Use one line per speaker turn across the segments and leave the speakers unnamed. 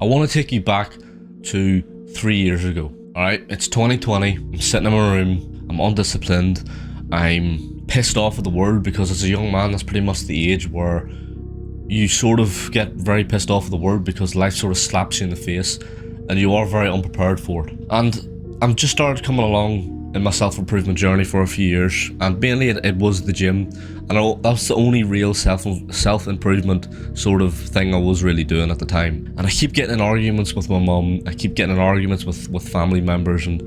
I want to take you back to 3 years ago. Alright, it's 2020, I'm sitting in my room, I'm undisciplined, I'm pissed off at the world because as a young man that's pretty much the age where you sort of get very pissed off at the world because life sort of slaps you in the face and you are very unprepared for it. And I'm just started coming along in my self-improvement journey for a few years, and mainly it was the gym, and that's the only real self-improvement sort of thing I was really doing at the time. And I keep getting in arguments with my mum, I keep getting in arguments with family members, and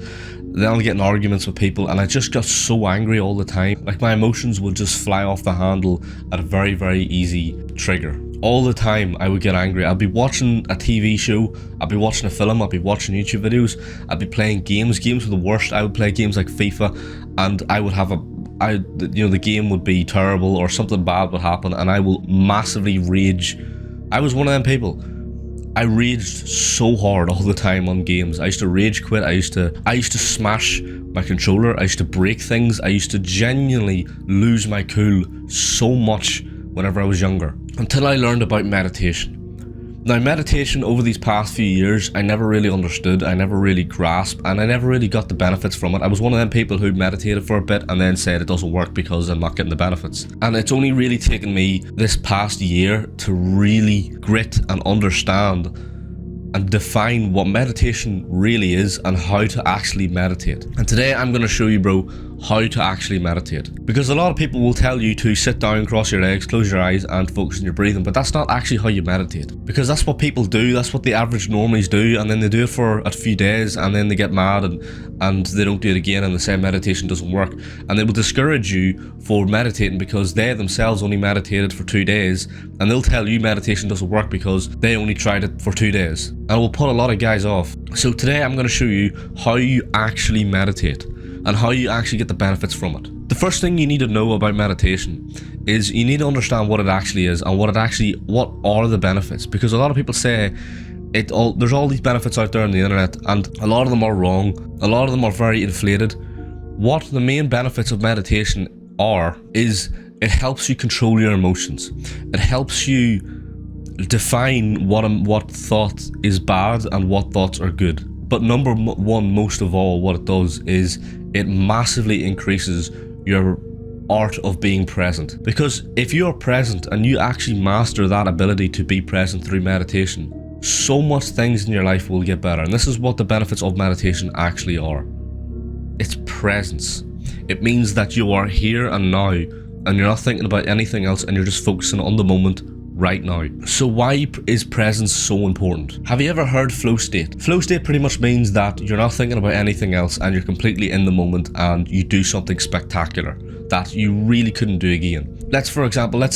then I'll get in arguments with people, and I just got so angry all the time. Like my emotions would just fly off the handle at a very, very easy trigger. All the time I would get angry. I'd be watching a TV show, I'd be watching a film, I'd be watching YouTube videos, I'd be playing games were the worst. I would play games like FIFA, and I would have the game would be terrible or something bad would happen and I will massively rage. I was one of them people. I raged so hard all the time on games. I used to rage quit, I used to smash my controller, I used to break things, I used to genuinely lose my cool so much whenever I was younger, until I learned about meditation. Now, meditation over these past few years, I never really understood, I never really grasped, and I never really got the benefits from it. I was one of them people who meditated for a bit and then said it doesn't work because I'm not getting the benefits. And it's only really taken me this past year to really grit and understand and define what meditation really is and how to actually meditate. And today I'm going to show you, bro, how to actually meditate. Because a lot of people will tell you to sit down, cross your legs, close your eyes and focus on your breathing, but that's not actually how you meditate. Because that's what people do, that's what the average normies do, and then they do it for a few days and then they get mad and they don't do it again and they say meditation doesn't work. And they will discourage you for meditating because they themselves only meditated for 2 days, and they'll tell you meditation doesn't work because they only tried it for 2 days. And it will put a lot of guys off. So today I'm going to show you how you actually meditate and how you actually get the benefits from it. The first thing you need to know about meditation is you need to understand what it actually is and what are the benefits, because a lot of people say there's all these benefits out there on the internet and a lot of them are wrong, a lot of them are very inflated. What the main benefits of meditation is it helps you control your emotions. It helps you define what thought is bad and what thoughts are good. But number one, most of all, what it does is it massively increases your art of being present. Because if you're present and you actually master that ability to be present through meditation, so much things in your life will get better. And this is what the benefits of meditation actually are. It's presence. It means that you are here and now and you're not thinking about anything else and you're just focusing on the moment right now. So why is presence so important? Have you ever heard flow state? Flow state pretty much means that you're not thinking about anything else and you're completely in the moment and you do something spectacular that you really couldn't do again. Let's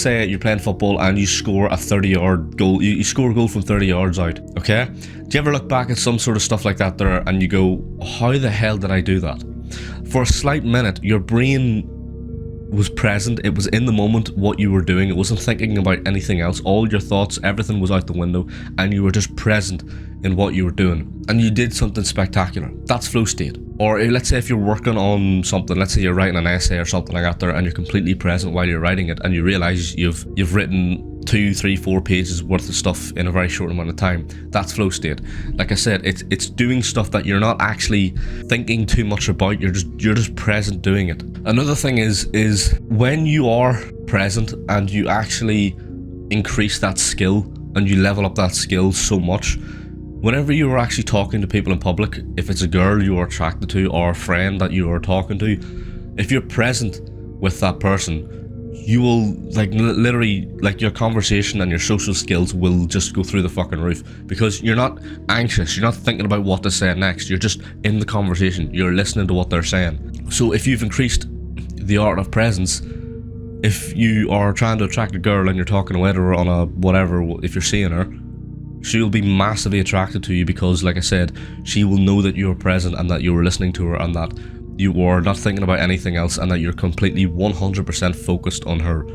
say you're playing football and you score a 30-yard goal. You score a goal from 30 yards out, okay? Do you ever look back at some sort of stuff like that there and you go, how the hell did I do that? For a slight minute, your brain was present, it was in the moment what you were doing, it wasn't thinking about anything else, all your thoughts, everything was out the window and you were just present in what you were doing and you did something spectacular. That's flow state. Or let's say if you're working on something, let's say you're writing an essay or something like that there and you're completely present while you're writing it and you realize you've written 2, 3, 4 pages worth of stuff in a very short amount of time. That's flow state. Like I said, it's doing stuff that you're not actually thinking too much about, you're just present doing it. Another thing is when you are present and you actually increase that skill and you level up that skill so much, whenever you are actually talking to people in public, if it's a girl you are attracted to or a friend that you are talking to, if you're present with that person, you will literally your conversation and your social skills will just go through the fucking roof because you're not anxious, you're not thinking about what to say next, you're just in the conversation, you're listening to what they're saying. So if you've increased the art of presence, if you are trying to attract a girl and you're talking with her on a whatever, if you're seeing her, she'll be massively attracted to you because, like I said, she will know that you're present and that you were listening to her and that you are not thinking about anything else and that you're completely 100% focused on her.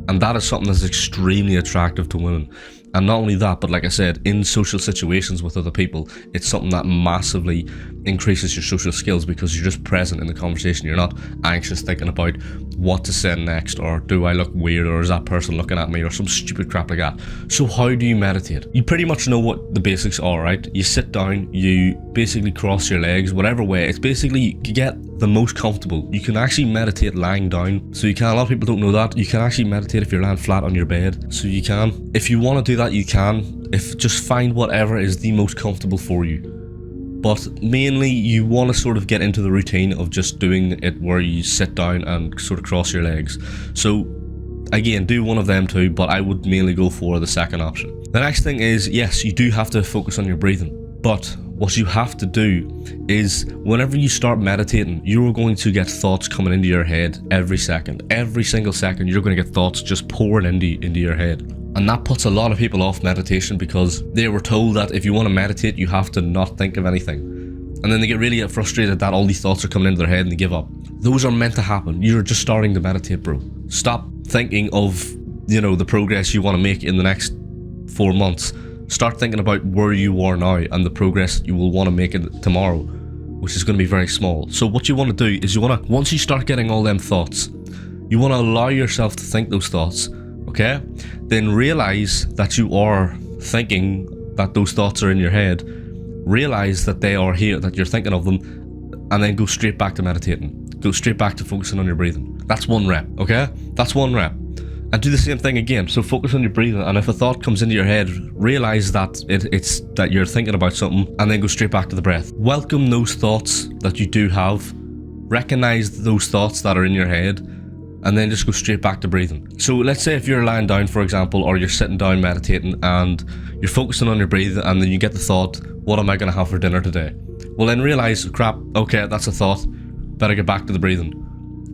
And that is something that's extremely attractive to women. And not only that, but like I said, in social situations with other people, it's something that massively increases your social skills because you're just present in the conversation. You're not anxious thinking about what to send next, or do I look weird, or is that person looking at me, or some stupid crap like that. So how do you meditate? You pretty much know what the basics are, right? You sit down, you basically cross your legs, whatever way. It's basically you get the most comfortable. You can actually meditate lying down. So you can, a lot of people don't know that. You can actually meditate if you're lying flat on your bed. So you can. If you want to do that, you can. Just find whatever is the most comfortable for you. But mainly you want to sort of get into the routine of just doing it where you sit down and sort of cross your legs. So again, do one of them too, but I would mainly go for the second option. The next thing is, yes, you do have to focus on your breathing, but what you have to do is whenever you start meditating, you're going to get thoughts coming into your head every second. Every single second, you're going to get thoughts just pouring into your head. And that puts a lot of people off meditation because they were told that if you want to meditate, you have to not think of anything. And then they get really frustrated that all these thoughts are coming into their head and they give up. Those are meant to happen. You're just starting to meditate, bro. Stop thinking of, the progress you want to make in the next 4 months. Start thinking about where you are now and the progress you will want to make it tomorrow, which is going to be very small. So what you want to do is once you start getting all them thoughts, you want to allow yourself to think those thoughts. Okay? Then realize that you are thinking that those thoughts are in your head. Realize that they are here, that you're thinking of them, and then go straight back to meditating. Go straight back to focusing on your breathing. That's 1 rep, okay? That's 1 rep. And do the same thing again. So focus on your breathing, and if a thought comes into your head, realize that it's that you're thinking about something, and then go straight back to the breath. Welcome those thoughts that you do have. Recognize those thoughts that are in your head, and then just go straight back to breathing. So let's say if you're lying down, for example, or you're sitting down meditating and you're focusing on your breathing, and then you get the thought, what am I going to have for dinner today? Well, then realize, crap, okay, that's a thought, better get back to the breathing.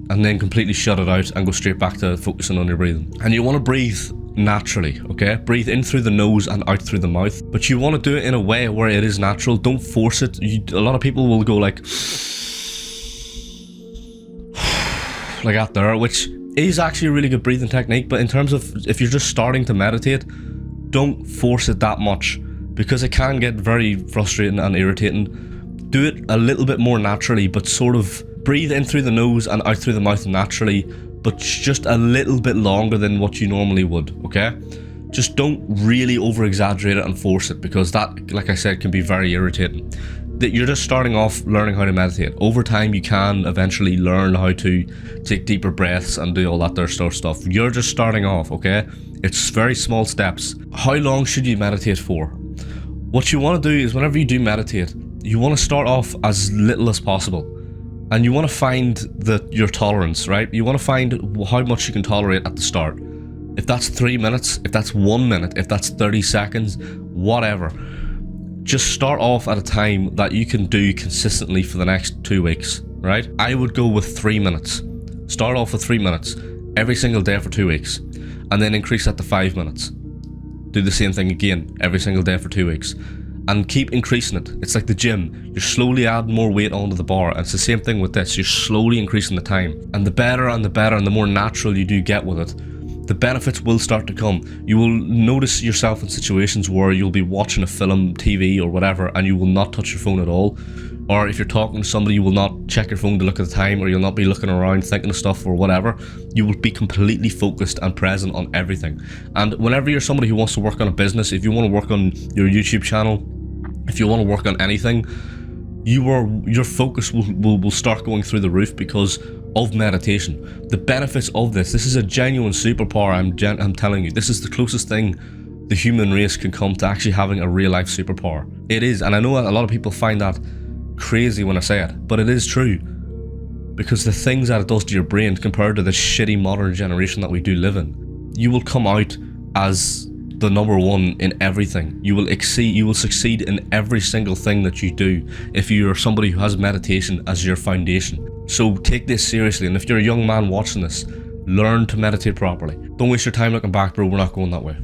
And then completely shut it out and go straight back to focusing on your breathing. And you want to breathe naturally, okay? Breathe in through the nose and out through the mouth, but you want to do it in a way where it is natural. Don't force it. A lot of people will go like that there, which is actually a really good breathing technique, but in terms of if you're just starting to meditate, don't force it that much because it can get very frustrating and irritating. Do it a little bit more naturally, but sort of breathe in through the nose and out through the mouth naturally, but just a little bit longer than what you normally would, okay? Just don't really over exaggerate it and force it, because that, like I said, can be very irritating. That you're just starting off learning how to meditate. Over time you can eventually learn how to take deeper breaths and do all that there stuff. You're just starting off, okay? It's very small steps. How long should you meditate for? What you want to do is whenever you do meditate, you want to start off as little as possible. And you want to find your tolerance, right? You want to find how much you can tolerate at the start. If that's 3 minutes, if that's 1 minute, if that's 30 seconds, whatever. Just start off at a time that you can do consistently for the next 2 weeks, right? I would go with 3 minutes. Start off with 3 minutes every single day for 2 weeks, and then increase that to 5 minutes. Do the same thing again every single day for 2 weeks, and keep increasing it. It's like the gym. You're slowly adding more weight onto the bar, and it's the same thing with this. You're slowly increasing the time, and the better and the more natural you do get with it, the benefits will start to come. You will notice yourself in situations where you'll be watching a film, TV or whatever, and you will not touch your phone at all. Or if you're talking to somebody, you will not check your phone to look at the time, or you'll not be looking around thinking of stuff or whatever. You will be completely focused and present on everything. And whenever you're somebody who wants to work on a business, if you want to work on your YouTube channel, if you want to work on anything, your focus will start going through the roof because of meditation. The benefits of this is a genuine superpower. I'm telling you, this is the closest thing the human race can come to actually having a real life superpower. It is, and I know a lot of people find that crazy when I say it, but it is true, because the things that it does to your brain compared to the shitty modern generation that we do live in, you will come out as the number one in everything. You will succeed in every single thing that you do if you are somebody who has meditation as your foundation. So take this seriously, and if you're a young man watching this, learn to meditate properly. Don't waste your time looking back, bro. We're not going that way.